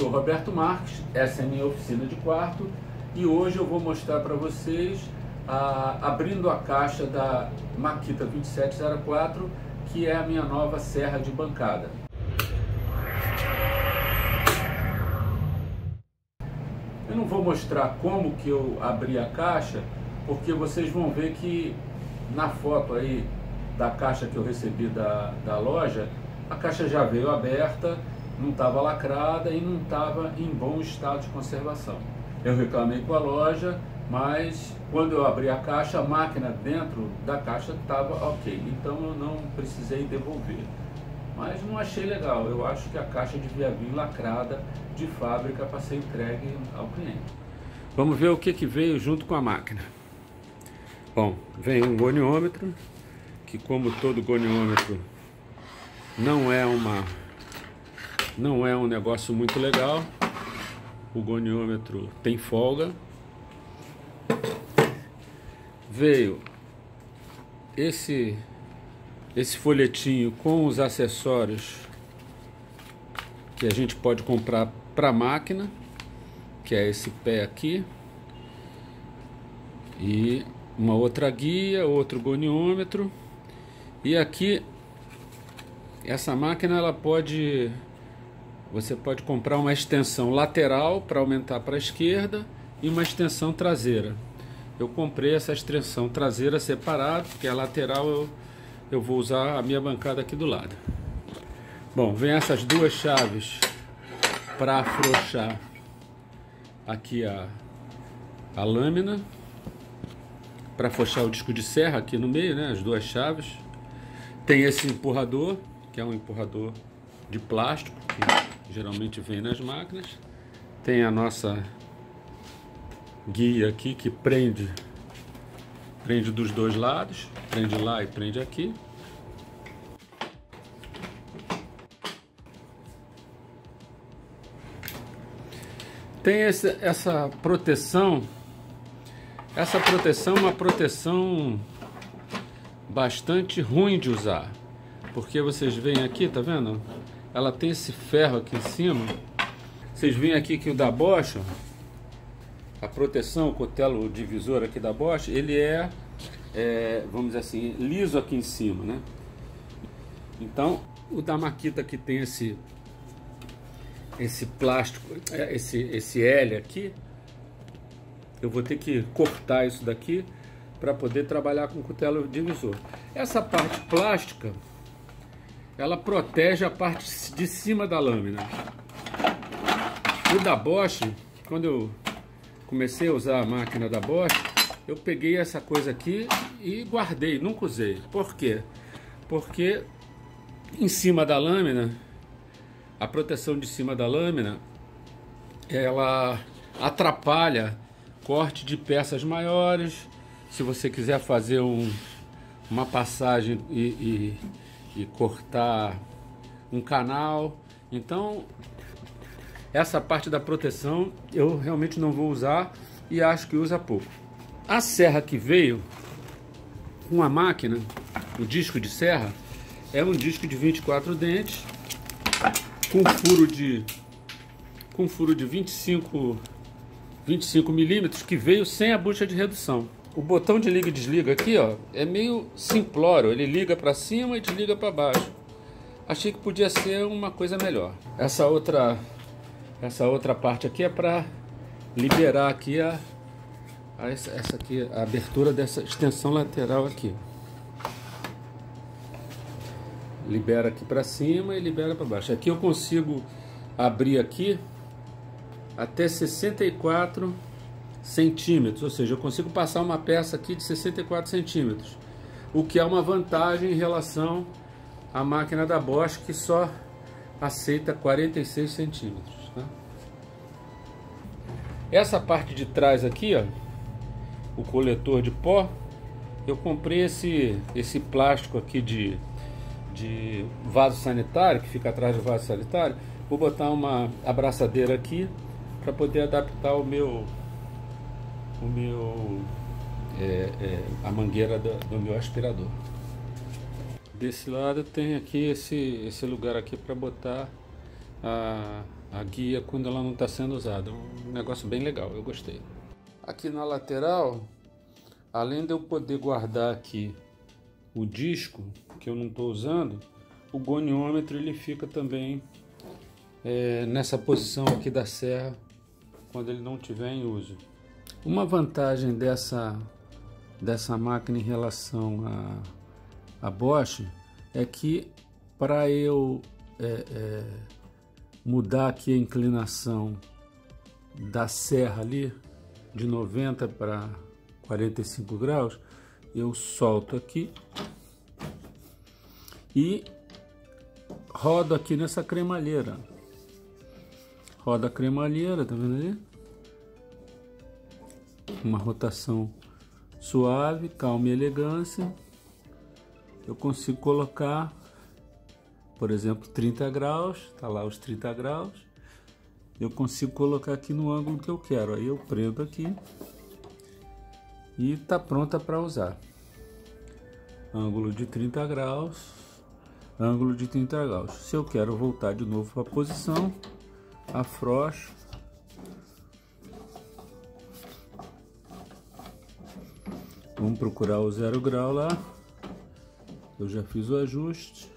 sou Roberto Marques, essa é a minha oficina de quarto e hoje eu vou mostrar para vocês abrindo a caixa da Makita 2704, que é a minha nova serra de bancada. Eu não vou mostrar como que eu abri a caixa, porque vocês vão ver que na foto aí da caixa que eu recebi da loja, a caixa já veio aberta, não estava lacrada e não estava em bom estado de conservação. Eu reclamei com a loja, mas quando eu abri a caixa, a máquina dentro da caixa estava ok, então eu não precisei devolver. Mas não achei legal, eu acho que a caixa devia vir lacrada de fábrica para ser entregue ao cliente. Vamos ver o que veio junto com a máquina. Bom, vem um goniômetro, que como todo goniômetro não é um negócio muito legal. O goniômetro tem folga. Veio esse folhetinho com os acessórios que a gente pode comprar para a máquina, que é esse pé aqui, e uma outra guia, outro goniômetro. E aqui essa máquina você pode comprar uma extensão lateral para aumentar para a esquerda e uma extensão traseira. Eu comprei essa extensão traseira separada, porque a lateral eu vou usar a minha bancada aqui do lado. Bom, vem essas duas chaves para afrouxar aqui a lâmina, para afrouxar o disco de serra aqui no meio, né? As duas chaves. Tem esse empurrador, que é um empurrador de plástico, que geralmente vem nas máquinas. Tem a nossa guia aqui que prende dos dois lados, prende lá e prende aqui. Tem essa proteção. Essa proteção é uma proteção bastante ruim de usar, porque vocês veem aqui, tá vendo? Ela tem esse ferro aqui em cima. Vocês veem aqui que o da Bosch, a proteção, o cutelo divisor aqui da Bosch, ele vamos dizer assim, liso aqui em cima, né? Então, o da Makita que tem esse plástico, esse L aqui, eu vou ter que cortar isso daqui para poder trabalhar com o cutelo divisor. Essa parte plástica, ela protege a parte de cima da lâmina. O da Bosch, quando eu comecei a usar a máquina da Bosch, eu peguei essa coisa aqui e guardei, nunca usei. Por quê? Porque em cima da lâmina, a proteção de cima da lâmina, ela atrapalha corte de peças maiores. Se você quiser fazer uma passagem e cortar um canal, então essa parte da proteção eu realmente não vou usar e acho que usa pouco. A serra que veio com a máquina, o disco de serra, é um disco de 24 dentes com furo de 25 milímetros, que veio sem a bucha de redução. O botão de liga e desliga aqui, ó, é meio simplório, ele liga para cima e desliga para baixo. Achei que podia ser uma coisa melhor. Essa outra parte aqui é para liberar aqui essa aqui, a abertura dessa extensão lateral aqui. Libera aqui para cima e libera para baixo. Aqui eu consigo abrir aqui até 64 centímetros, ou seja, eu consigo passar uma peça aqui de 64 centímetros, o que é uma vantagem em relação à máquina da Bosch, que só aceita 46 centímetros. Tá? Essa parte de trás aqui, ó, o coletor de pó, eu comprei esse plástico aqui de vaso sanitário, que fica atrás do vaso sanitário. Vou botar uma abraçadeira aqui para poder adaptar a mangueira do meu aspirador. Desse lado tem aqui esse lugar aqui para botar a guia quando ela não está sendo usada. Um negócio bem legal, eu gostei. Aqui na lateral, além de eu poder guardar aqui o disco que eu não estou usando, o goniômetro ele fica também nessa posição aqui da serra quando ele não estiver em uso. Uma vantagem dessa máquina em relação a Bosch é que para eu mudar aqui a inclinação da serra ali de 90 para 45 graus, eu solto aqui e rodo aqui nessa cremalheira. Roda a cremalheira, tá vendo ali? Uma rotação suave, calma e elegância. Eu consigo colocar, por exemplo, 30 graus, tá lá os 30 graus. Eu consigo colocar aqui no ângulo que eu quero. Aí eu prendo aqui e tá pronta para usar. Ângulo de 30 graus, ângulo de 30 graus. Se eu quero voltar de novo para a posição, afrouxo. Vamos procurar o 0 grau lá. Eu já fiz o ajuste.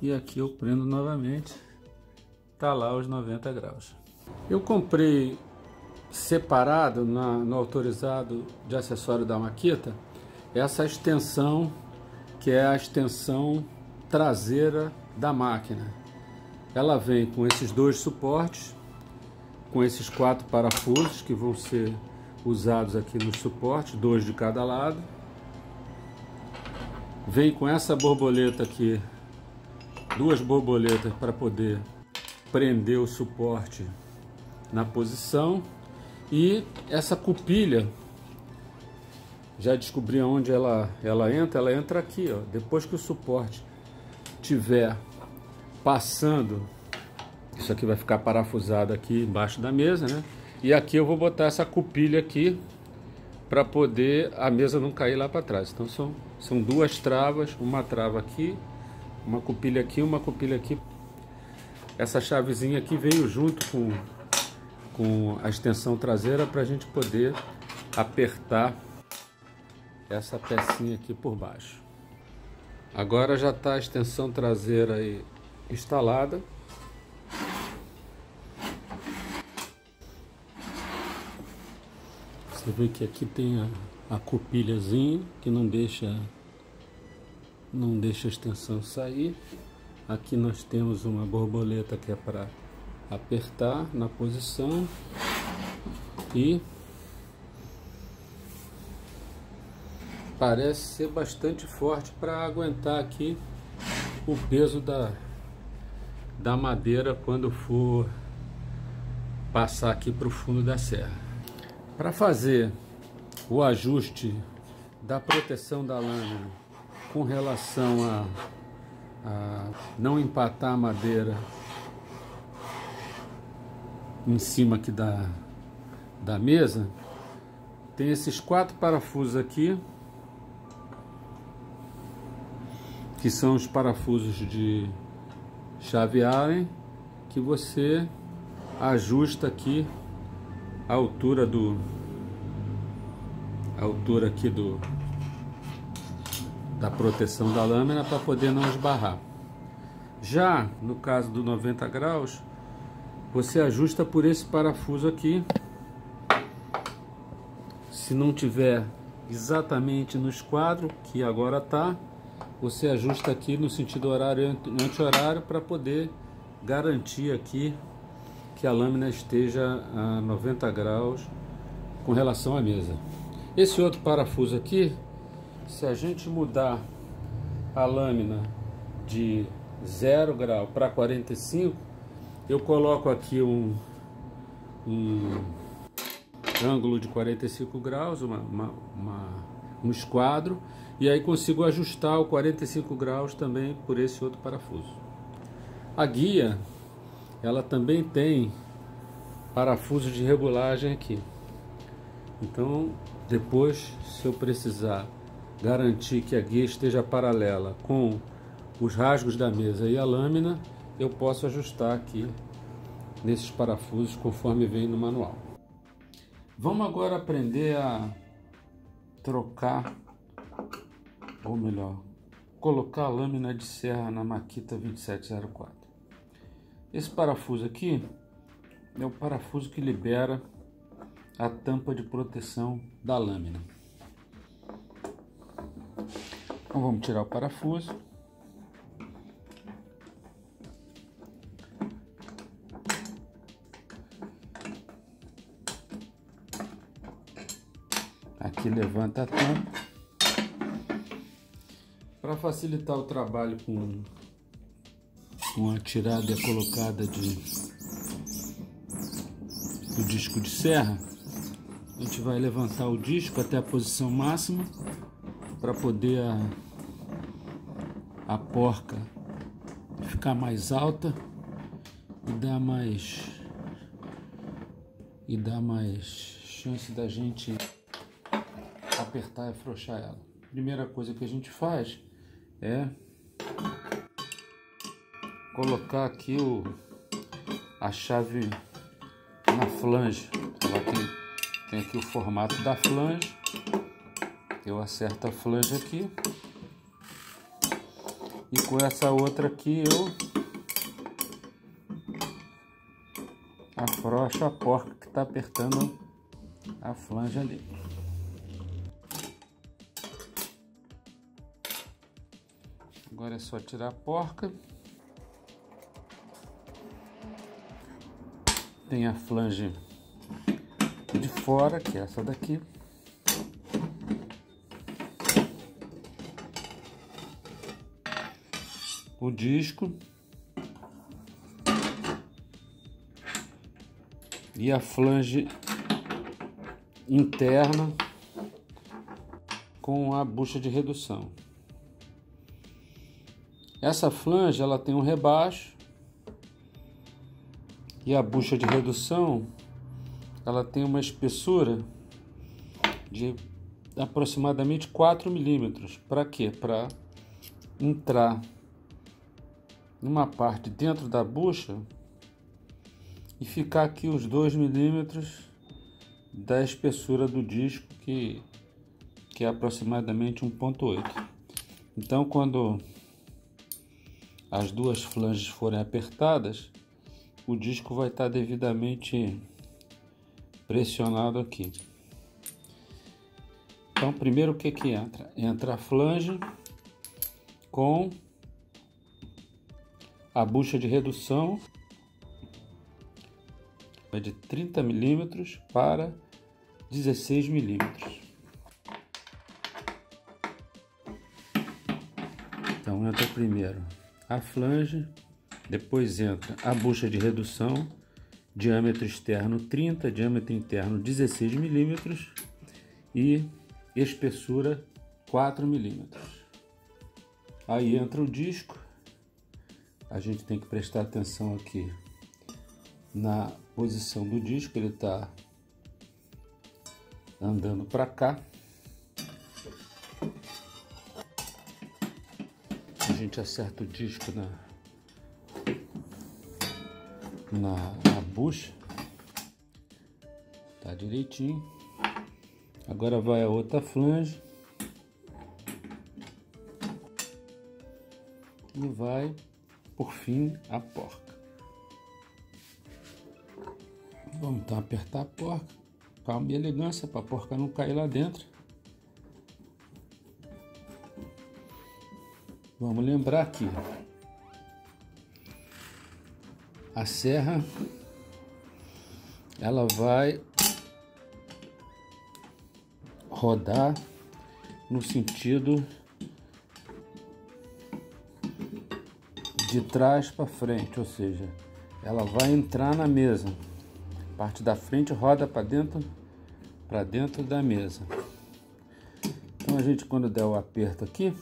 E aqui eu prendo novamente. Tá lá os 90 graus. Eu comprei separado no autorizado de acessório da Makita essa extensão, que é a extensão traseira da máquina. Ela vem com esses dois suportes, com esses 4 parafusos que vão ser usados aqui no suporte, 2 de cada lado. Vem com essa borboleta aqui, 2 borboletas para poder prender o suporte na posição, e essa cupilha, já descobri onde ela entra aqui, ó. Depois que o suporte tiver passando, isso aqui vai ficar parafusado aqui embaixo da mesa, né? E aqui eu vou botar essa cupilha aqui para poder a mesa não cair lá para trás. Então são 2 travas, uma trava aqui, uma cupilha aqui, uma cupilha aqui. Essa chavezinha aqui veio junto com a extensão traseira para a gente poder apertar essa pecinha aqui por baixo. Agora já está a extensão traseira aí instalada. Você vê que aqui tem a cupilhazinha que não deixa a extensão sair. Aqui nós temos uma borboleta que é para apertar na posição e parece ser bastante forte para aguentar aqui o peso da madeira quando for passar aqui para o fundo da serra. Para fazer o ajuste da proteção da lâmina com relação a não empatar a madeira em cima aqui da mesa, tem esses 4 parafusos aqui, que são os parafusos de chave Allen, que você ajusta aqui a altura aqui da proteção da lâmina para poder não esbarrar. Já no caso do 90 graus, você ajusta por esse parafuso aqui. Se não tiver exatamente no esquadro, que agora tá, você ajusta aqui no sentido horário e anti-horário para poder garantir aqui que a lâmina esteja a 90 graus com relação à mesa. Esse outro parafuso aqui, se a gente mudar a lâmina de 0 grau para 45, eu coloco aqui um ângulo de 45 graus, um esquadro, e aí consigo ajustar o 45 graus também por esse outro parafuso. A guia, ela também tem parafusos de regulagem aqui. Então, depois, se eu precisar garantir que a guia esteja paralela com os rasgos da mesa e a lâmina, eu posso ajustar aqui nesses parafusos conforme vem no manual. Vamos agora aprender a trocar, ou melhor, colocar a lâmina de serra na Makita 2704. Esse parafuso aqui é o parafuso que libera a tampa de proteção da lâmina. Então vamos tirar o parafuso. Aqui levanta a tampa. Para facilitar o trabalho com a tirada e a colocada do disco de serra, a gente vai levantar o disco até a posição máxima para poder a porca ficar mais alta e dar mais chance da gente apertar e afrouxar ela. Primeira coisa que a gente faz é colocar aqui a chave na flange. Ela tem aqui o formato da flange. Eu acerto a flange aqui e com essa outra aqui eu afrouxo a porca que está apertando a flange ali. Agora é só tirar a porca. Tem a flange de fora, que é essa daqui. O disco. E a flange interna com a bucha de redução. Essa flange ela tem um rebaixo e a bucha de redução ela tem uma espessura de aproximadamente 4 milímetros. Para quê? Para entrar numa parte dentro da bucha e ficar aqui os 2 milímetros da espessura do disco, que é aproximadamente 1,8. Então, quando as duas flanges forem apertadas, o disco vai estar devidamente pressionado aqui. Então, primeiro o que entra? Entra a flange com a bucha de redução, é de 30 milímetros para 16 milímetros. Então entra primeiro a flange, depois entra a bucha de redução, diâmetro externo 30, diâmetro interno 16 milímetros e espessura 4 milímetros. Aí entra o disco. A gente tem que prestar atenção aqui na posição do disco, ele está andando para cá. A gente acerta o disco na bucha, tá direitinho. Agora vai a outra flange e vai por fim a porca. Vamos então apertar a porca, calma e elegância para a porca não cair lá dentro. Vamos lembrar que a serra ela vai rodar no sentido de trás para frente, ou seja, ela vai entrar na mesa. A parte da frente roda para dentro da mesa. Então a gente, quando der o aperto aqui,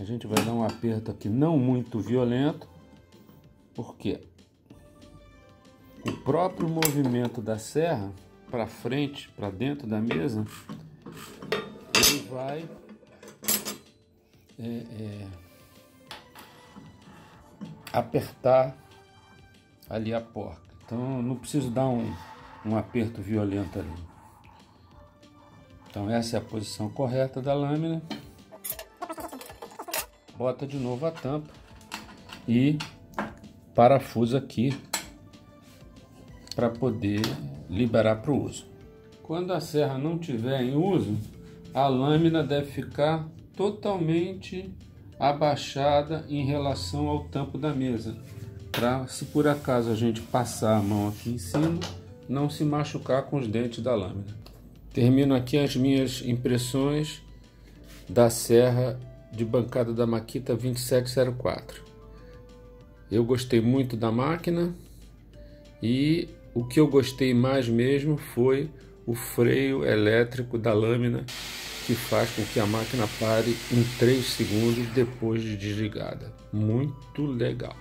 a gente vai dar um aperto aqui não muito violento, porque o próprio movimento da serra para frente, para dentro da mesa, ele vai apertar ali a porca. Então não preciso dar um aperto violento ali. Então essa é a posição correta da lâmina. Bota de novo a tampa e parafusa aqui para poder liberar para o uso. Quando a serra não estiver em uso, a lâmina deve ficar totalmente abaixada em relação ao tampo da mesa, para, se por acaso a gente passar a mão aqui em cima, não se machucar com os dentes da lâmina. Termino aqui as minhas impressões da serra de bancada da Makita 2704. Eu gostei muito da máquina e o que eu gostei mais mesmo foi o freio elétrico da lâmina, que faz com que a máquina pare em 3 segundos depois de desligada. Muito legal!